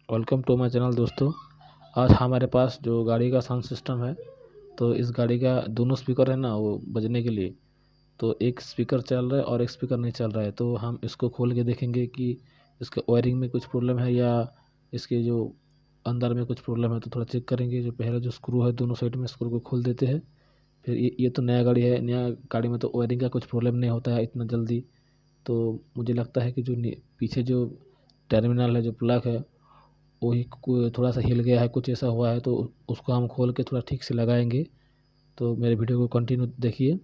Welcome to my channel दोस्तों। आज हमारे पास जो गाड़ी का साउंड सिस्टम है, तो इस गाड़ी का दोनों स्पीकर है ना, वो बजने के लिए तो एक स्पीकर चल रहा है और एक स्पीकर नहीं चल रहा है। तो हम इसको खोल के देखेंगे कि इसके वायरिंग में कुछ प्रॉब्लम है या इसके जो अंदर में कुछ प्रॉब्लम है। तो थोड़ा चेक करेंगे। जो पहले जो स्क्रू है, दोनों साइड में स्क्रू को खोल देते हैं। फिर ये तो नया गाड़ी है, नया गाड़ी में तो वायरिंग का कुछ प्रॉब्लम नहीं होता है इतना जल्दी। तो मुझे लगता है कि जो पीछे जो टर्मिनल है, जो प्लग है, वही थोड़ा सा हिल गया है, कुछ ऐसा हुआ है। तो उसको हम खोल के थोड़ा ठीक से लगाएंगे। तो मेरे वीडियो को कंटिन्यू देखिए।